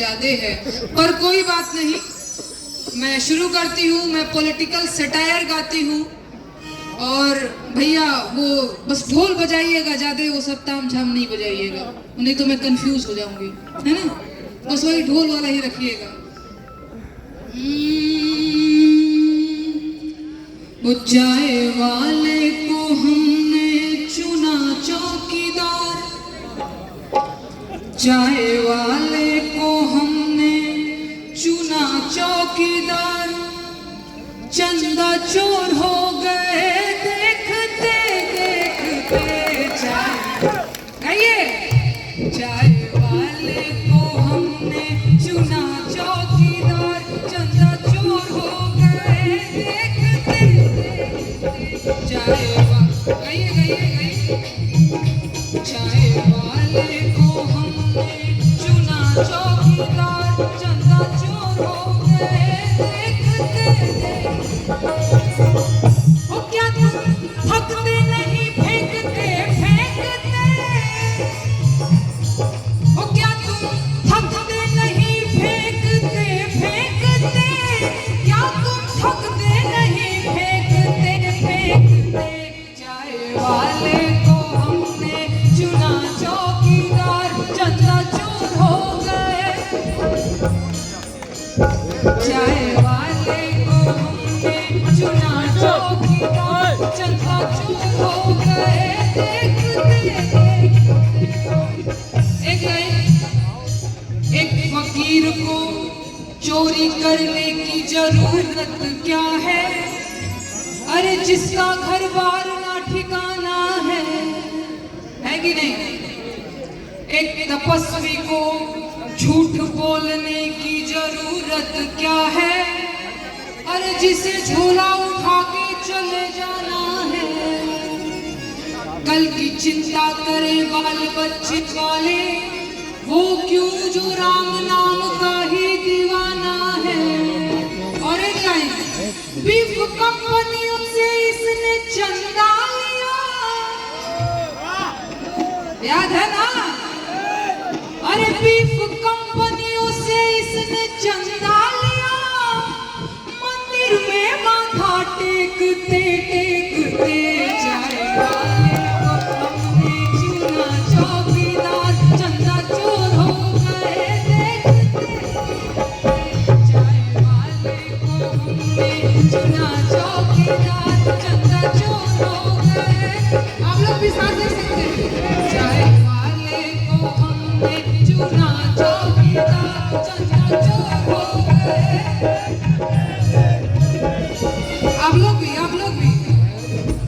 ज्यादा है, पर कोई बात नहीं, मैं शुरू करती हूँ। मैं पॉलिटिकल सटायर गाती हूँ और भैया वो बस ढोल बजाइएगा, ज्यादा वो सब ताम झाम नहीं बजाइएगा, नहीं तो मैं कंफ्यूज हो जाऊंगी, है ना। बस वही ढोल वाला ही रखिएगा। वो चाय वाले को हमने चुना चौकीदार, चाय वाले को हमने चुना चौकीदार, चंदा चोर हो गए देखते देखते। चाय वाले को हमने चुना चौकीदार, चंदा चोर हो गए देखते देखते। चाय वाले को हमने चुना चौकीदार, चंदा चोर हो गए देखते देखते। ओ क्या तुम थकते नहीं फेंकते फेंकते, ओ क्या तुम थकते नहीं फेंकते फेंकते, क्या तुम थकते नहीं फेंकते फेंकते। चाय वाले को हमने चुना चौकीदार, चंदा चोर हो गए। चाय वाले को हमने चुना चौकीदार, चंदा चोर हो गए देखते। एक फकीर को चोरी करने की जरूरत क्या है, अरे जिसका घर बार ना ठिकाना है कि नहीं। एक तपस्वी को झूठ बोलने की जरूरत क्या है, अरे जिसे झोला उठा के चले जाना है। कल की चिंता करे बाल बच्चे वाले, वो क्यों जो राम नाम का ही दीवाना है। और एक लाइन, बीफ कंपनियों से इसने चंदा लिया, याद है ना। अरे बीफ कंपनियों से इसने चंदा लिया, मंदिर में माथा टेकते टेकते। चाय वाले को हमने चुना चौकीदार, चंदा चोर हो गए देखते। चाय वाले को हमने चुना चौकीदार, चंदा चोर हो गए। आप लोग भी साथ दे सकते हैं। चाय वाले को हमने चुना चौकीदार, चंदा चोर हो गए। आप लोग भी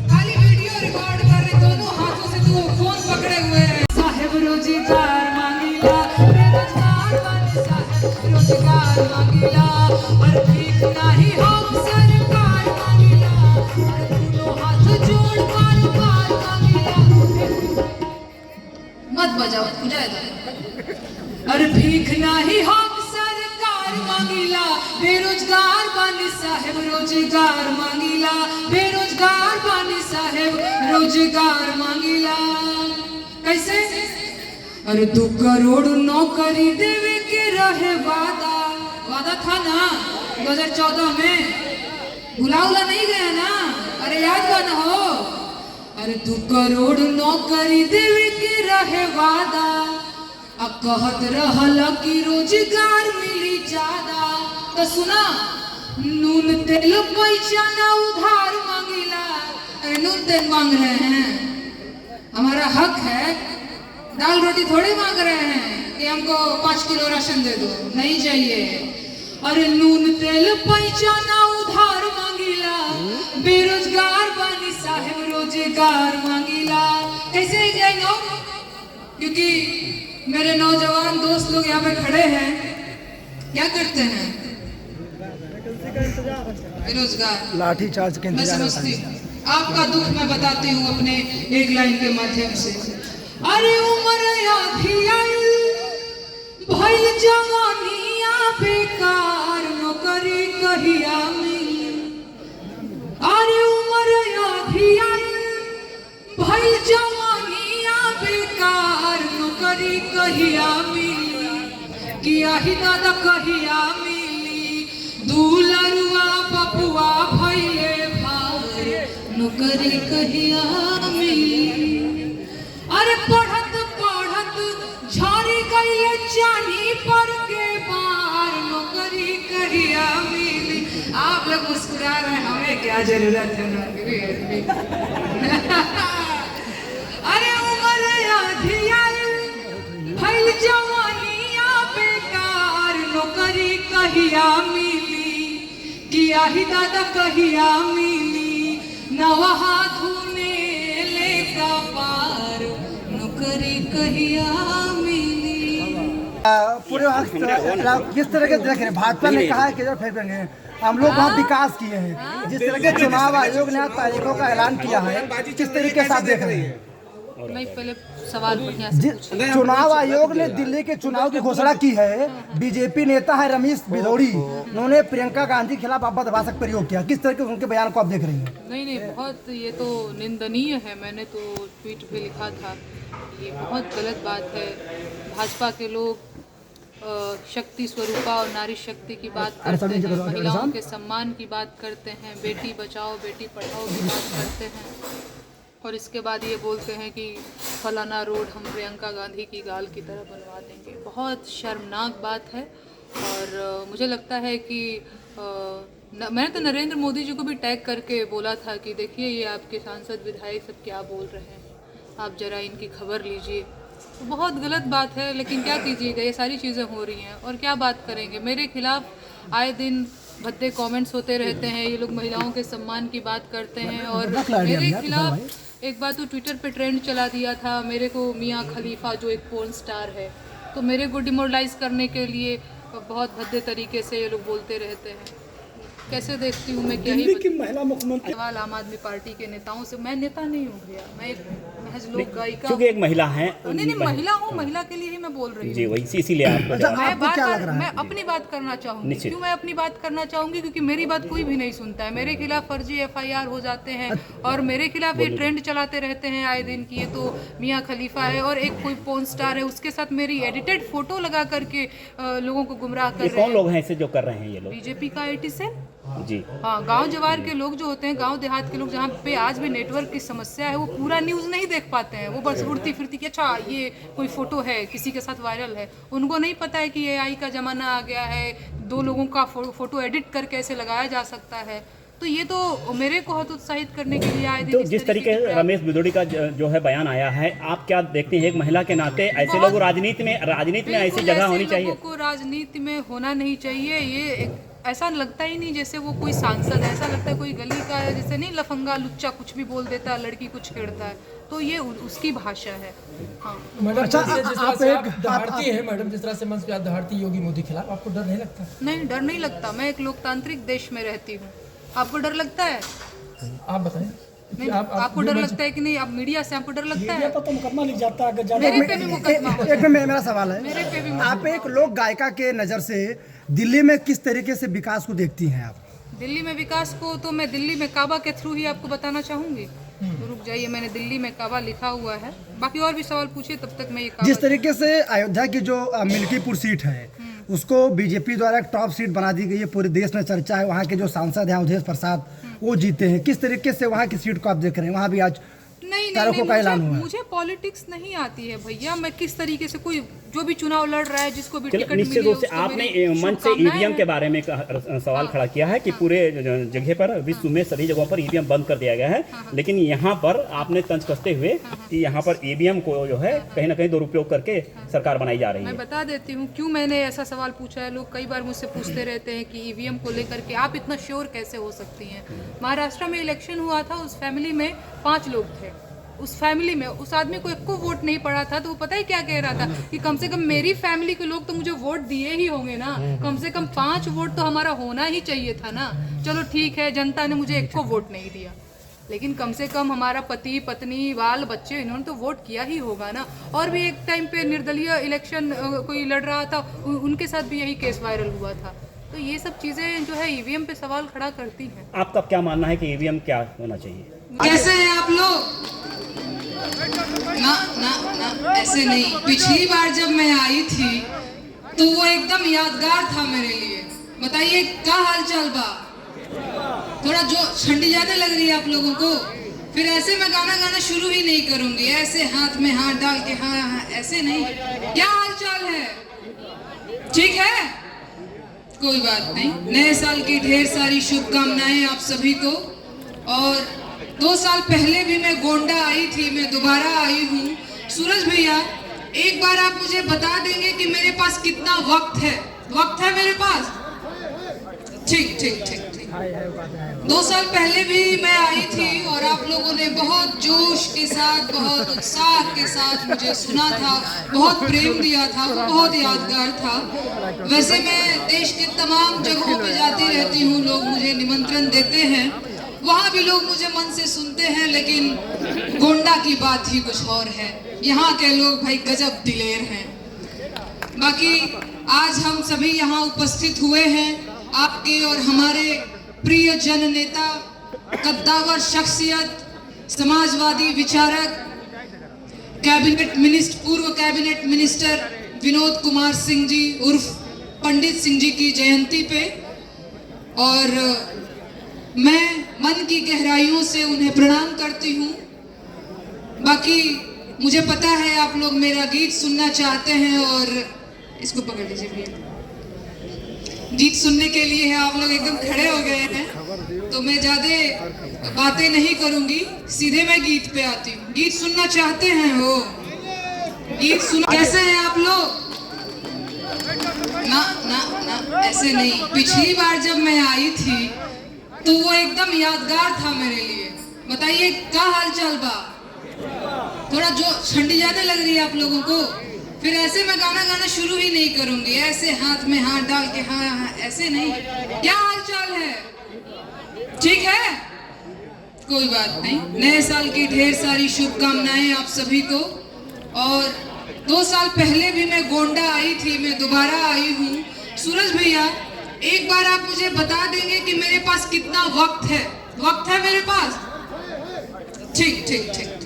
खाली वीडियो रिकॉर्ड कर रहे, दोनों हाथों से तो फोन पकड़े हुए हैं। साहेब रोजगार मांगीला, बेरोजगार वाले साहेब रोजगार मांगीला, और भीख नहीं हम सरकार मांगीला, और दोनों हाथ जोड़ बार बार मांगीला। मत बजाओ, बुझाए दो। और भीख नहीं हम सरकार मांगीला, बेरोजगार बानी साहेब रोजगार मांगीला, बेरोजगार बानी साहेब रोजगार मांगीला। कैसे? अरे 2 करोड़ नौकरी देवे के रहे वादा था ना 2014 में, भुला नहीं गया ना। अरे याद बना हो। अरे 2 करोड़ नौकरी देवे के रहे वादा, अब कहत रहल कि रोजगार मिली ज्यादा। तो सुना, नून तेल पैसा ना उधार मांगीला। नून तेल मांग रहे हैं, हमारा हक है। दाल रोटी थोड़ी मांग रहे हैं कि हमको 5 किलो राशन दे दो, नहीं चाहिए। अरे नून तेल पैसा ना उधार मांगीला, बेरोजगार बानी साहेब रोजगार मांगीला। कैसे जाए नो? क्योंकि मेरे नौजवान दोस्त लोग यहाँ पे खड़े हैं, क्या करते हैं? बेरोजगार, लाठी चार्ज के मैं समझती हूँ आपका दुख, मैं बताती हूँ अपने एक लाइन के माध्यम से। अरे उम्र आधी आई, भइल जवानिया बेकार, नौकरी कहिया मिली। अरे उम्र आधी आई, भइल जवानिया बेकार, नौकरी कहिया मिली। कि आही दादा कहिया मिली दूलरुआ पपुआ भइले भाई नौकरी कहिया मिली। अरे पढ़त पढ़त झड़ी गई चानी पर के बार नौकरी कहिया मिली। आप लोग मुस्कुरा रहे हैं, हमें क्या जरूरत है नौकरी। अरे उम्र अधिया भइल जवानिया बेकार नौकरी कहिया मिली कि आही दादा कहिया मिली नवहा धुने ले का पार नौकरी कहिया मिली। पूरे वक्त किस तरह के देख रहे हैं, भाजपा ने कहा है कि फेंकेंगे, हम लोग बहुत विकास किए हैं, जिस तरह के चुनाव आयोग ने तारीखों का ऐलान किया है किस तरीके से आप देख रहे हैं? मैं पहले सवाल बढ़िया से चुनाव आयोग ने दिल्ली के चुनाव की घोषणा की है, बीजेपी नेता है रमेश बिधौड़ी, उन्होंने प्रियंका गांधी के खिलाफ अभद्रभाषा प्रयोग किया, किस तरह के उनके बयान को आप देख रही हैं? नहीं बहुत ये तो निंदनीय है, मैंने तो ट्वीट पे लिखा था, ये बहुत गलत बात है। भाजपा के लोग शक्ति स्वरूपा और नारी शक्ति की बात करते हैं, महिलाओं के सम्मान की बात करते हैं, बेटी बचाओ बेटी पढ़ाओ की बात करते हैं और इसके बाद ये बोलते हैं कि फलाना रोड हम प्रियंका गांधी की गाल की तरह बनवा देंगे। बहुत शर्मनाक बात है और मुझे लगता है कि मैंने तो नरेंद्र मोदी जी को भी टैग करके बोला था कि देखिए ये आपके सांसद विधायक सब क्या बोल रहे हैं, आप ज़रा इनकी खबर लीजिए। तो बहुत गलत बात है, लेकिन क्या कीजिएगा, ये सारी चीज़ें हो रही हैं और क्या बात करेंगे। मेरे खिलाफ आए दिन भद्दे कमेंट्स होते रहते हैं, ये लोग महिलाओं के सम्मान की बात करते हैं और मेरे खिलाफ एक बार तो ट्विटर पे ट्रेंड चला दिया था, मेरे को मियाँ खलीफा जो एक पोर्न स्टार है, तो मेरे को डिमोरलाइज करने के लिए बहुत भद्दे तरीके से ये लोग बोलते रहते हैं। कैसे देखती हूँ मैं, क्या ही की महिला मुख्यमंत्री सवाल आम आदमी पार्टी के नेताओं से। मैं नेता नहीं हूँ भैया, मैं एक महज लोक गायिका, क्योंकि एक महिला है। नहीं महिला हूँ, महिला के लिए ही मैं बोल रही हूँ जी, वही इसीलिए मैं अपनी बात करना चाहूँगी। क्यों मैं अपनी बात करना चाहूँगी? क्योंकि मेरी बात कोई भी नहीं सुनता है, मेरे खिलाफ फर्जी FIR हो जाते हैं और मेरे खिलाफ ये ट्रेंड चलाते रहते हैं आए दिन की ये तो मियाँ खलीफा है और एक कोई पोर्न स्टार है, उसके साथ मेरी एडिटेड फोटो लगा करके लोगों को गुमराह कर रहे हैं। कौन लोग हैं ऐसे जो कर रहे हैं ये लोग? बीजेपी का IT सेल जी हाँ, गांव जवार के लोग जो होते हैं, गांव देहात के लोग जहाँ पे आज भी नेटवर्क की समस्या है, वो पूरा न्यूज़ नहीं देख पाते हैं। वो बस उड़ती फिरती कि अच्छा ये कोई फोटो है किसी के साथ वायरल है, उनको नहीं पता है कि AI का ज़माना आ गया है, 2 लोगों का फोटो एडिट करके ऐसे लगाया जा सकता है। तो ये तो मेरे को हतोत्साहित करने के लिए आए दिन। तो जिस तरीके से रमेश बिधौड़ी का जो है बयान आया है, आप क्या देखते हैं एक महिला के नाते ऐसे लोग राजनीति में ऐसी जगह होनी चाहिए? लोगों को राजनीति में होना नहीं चाहिए। ये ऐसा लगता ही नहीं जैसे वो कोई सांसद है, ऐसा लगता है कोई गली का है, जैसे नहीं लफंगा लुच्चा कुछ भी बोल देता है, लड़की कुछ छेड़ता है, तो ये उसकी भाषा है। हाँ मैडम, अच्छा आप एक दहाड़ती है मैडम, जिस तरह से मंच पे आप दहाड़ती योगी मोदी खिलाफ, आपको डर नहीं लगता? नहीं, डर नहीं लगता। मैं एक लोकतांत्रिक देश में रहती हूँ। आपको डर लगता है? आप बताएं। नहीं, आपको डर लगता है कि नहीं? आप मीडिया से आपको डर लगता है? तो मुकदमा लिख जाता है अगर मेरे पे भी मुकदमा हो एक मेरा सवाल है, मेरे पे भी आप एक लोक गायिका के नज़र से दिल्ली में किस तरीके से विकास को देखती हैं आप? दिल्ली में विकास को तो मैं दिल्ली में काबा के थ्रू ही आपको बताना चाहूँगी। तो रुक जाइए, मैंने दिल्ली में काबा लिखा हुआ है, बाकी और भी सवाल पूछिए तब तक मैं ये काबा। जिस तरीके से अयोध्या की जो मिल्कीपुर सीट है उसको बीजेपी द्वारा एक टॉप सीट बना दी गई है, पूरे देश में चर्चा है, वहाँ के जो सांसद हैं अवधेश प्रसाद वो जीते हैं, किस तरीके से वहाँ की सीट को आप देख रहे हैं? वहाँ भी आज नहीं, मुझे पॉलिटिक्स नहीं आती है भैया। मैं किस तरीके से कोई जो भी चुनाव लड़ रहा है, जिसको भी टिकट निश्चित रूप से आपने मंच से EVM के बारे में सवाल खड़ा किया है कि पूरे जगह पर विश्व में सभी जगहों पर EVM बंद कर दिया गया है, लेकिन यहाँ पर आपने तंज कसते हुए कि यहाँ पर EVM को जो है कहीं ना कहीं दुरुपयोग करके सरकार बनाई जा रही है। मैं बता देती हूँ क्यों मैंने ऐसा सवाल पूछा है। लोग कई बार मुझसे पूछते रहते हैं कि EVM को लेकर के आप इतना श्योर कैसे हो सकती हैं। महाराष्ट्र में इलेक्शन हुआ था, उस फैमिली में 5 लोग थे, उस फैमिली में उस आदमी को एक को वोट नहीं पड़ा था, तो वो पता है क्या कह रहा था कि कम से कम मेरी फैमिली के लोग तो मुझे वोट दिए ही होंगे ना, कम से कम 5 वोट तो हमारा होना ही चाहिए था ना। चलो ठीक है, जनता ने मुझे एक को वोट नहीं दिया, लेकिन कम से कम हमारा पति पत्नी बाल बच्चे इन्होंने तो वोट किया ही होगा ना। और भी एक टाइम पे निर्दलीय इलेक्शन कोई लड़ रहा था, उनके साथ भी यही केस वायरल हुआ था। तो ये सब चीज़ें जो है EVM पे सवाल खड़ा करती हैं। आपका क्या मानना है कि EVM क्या होना चाहिए? कैसे हैं आप लोग? ना ऐसे नहीं। पिछली बार जब मैं आई थी तो वो एकदम यादगार था मेरे लिए। बताइए क्या हाल चाल बा? थोड़ा जो ठंडी ज्यादा लग रही है आप लोगों को? फिर ऐसे मैं गाना शुरू ही नहीं करूंगी, ऐसे हाथ में हाथ डाल के हाँ हाँ ऐसे नहीं। क्या हाल चाल है? ठीक है, कोई बात नहीं। नए साल की ढेर सारी शुभकामनाएं आप सभी को। और 2 साल पहले भी मैं गोंडा आई थी, मैं दोबारा आई हूँ। सूरज भैया, एक बार आप मुझे बता देंगे कि मेरे पास कितना वक्त है? वक्त है मेरे पास? ठीक ठीक ठीक ठीक। 2 साल पहले भी मैं आई थी और आप लोगों ने बहुत जोश के साथ, बहुत उत्साह के साथ मुझे सुना था, बहुत प्रेम दिया था, वो बहुत यादगार था। वैसे मैं देश के तमाम जगहों पे जाती रहती हूँ, लोग मुझे निमंत्रण देते हैं, वहाँ भी लोग मुझे मन से सुनते हैं, लेकिन गोंडा की बात ही कुछ और है। यहाँ के लोग भाई गजब दिलेर हैं। बाकी आज हम सभी यहाँ उपस्थित हुए हैं आपके और हमारे प्रिय जन नेता, कद्दावर शख्सियत, समाजवादी विचारक, पूर्व कैबिनेट मिनिस्टर विनोद कुमार सिंह जी उर्फ पंडित सिंह जी की जयंती पे। और मैं मन की गहराइयों से उन्हें प्रणाम करती हूँ। बाकी मुझे पता है आप लोग मेरा गीत सुनना चाहते हैं, और इसको पकड़ लीजिए भैया। गीत सुनने के लिए है, आप लोग एकदम खड़े हो गए हैं, तो मैं ज्यादा बातें नहीं करूंगी, सीधे मैं गीत पे आती हूँ। गीत सुनना चाहते हैं वो? गीत सुन कैसे हैं आप लोग? ना ना ना ऐसे नहीं। पिछली बार जब मैं आई थी तो वो एकदम यादगार था मेरे लिए। बताइए क्या हाल चाल बा? थोड़ा जो ठंडी ज्यादा लग रही है आप लोगों को? फिर ऐसे मैं गाना शुरू ही नहीं करूंगी, ऐसे हाथ में हाथ डाल के हाँ हाँ ऐसे नहीं। क्या हाल चाल है? ठीक है, कोई बात नहीं। नए साल की ढेर सारी शुभकामनाएं आप सभी को। और 2 साल पहले भी मैं गोंडा आई थी, मैं दोबारा आई हूँ। सूरज भैया, एक बार आप मुझे बता देंगे कि मेरे पास कितना वक्त है? वक्त है मेरे पास? ठीक ठीक ठीक ठीक।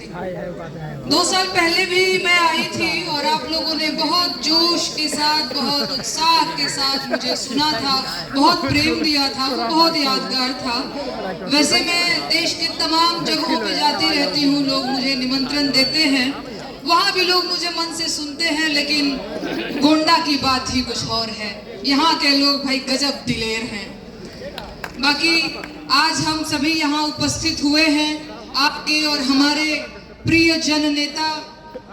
2 साल पहले भी मैं आई थी और आप लोगों ने बहुत जोश के साथ, बहुत उत्साह के साथ मुझे सुना था, बहुत प्रेम दिया था, वो बहुत यादगार था। वैसे मैं देश के तमाम जगहों पे जाती रहती हूँ, लोग मुझे निमंत्रण देते हैं, वहाँ भी लोग मुझे मन से सुनते हैं, लेकिन गोंडा की बात ही कुछ और है। यहाँ के लोग भाई गजब दिलेर हैं। बाकी आज हम सभी यहाँ उपस्थित हुए हैं आपके और हमारे प्रिय जन नेता,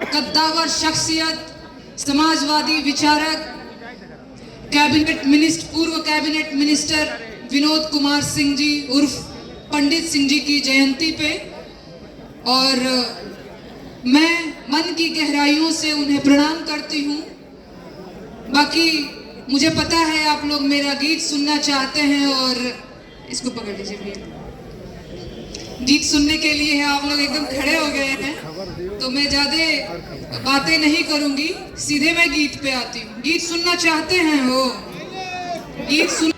कद्दावर शख्सियत, समाजवादी विचारक, पूर्व कैबिनेट मिनिस्टर विनोद कुमार सिंह जी उर्फ पंडित सिंह जी की जयंती पे। और मैं मन की गहराइयों से उन्हें प्रणाम करती हूँ। बाकी मुझे पता है आप लोग मेरा गीत सुनना चाहते हैं, और इसको पकड़ लीजिए भैया। गीत सुनने के लिए है, आप लोग एकदम खड़े हो गए हैं, तो मैं ज्यादा बातें नहीं करूंगी, सीधे मैं गीत पे आती हूँ। गीत सुनना चाहते हैं वो? गीत सुन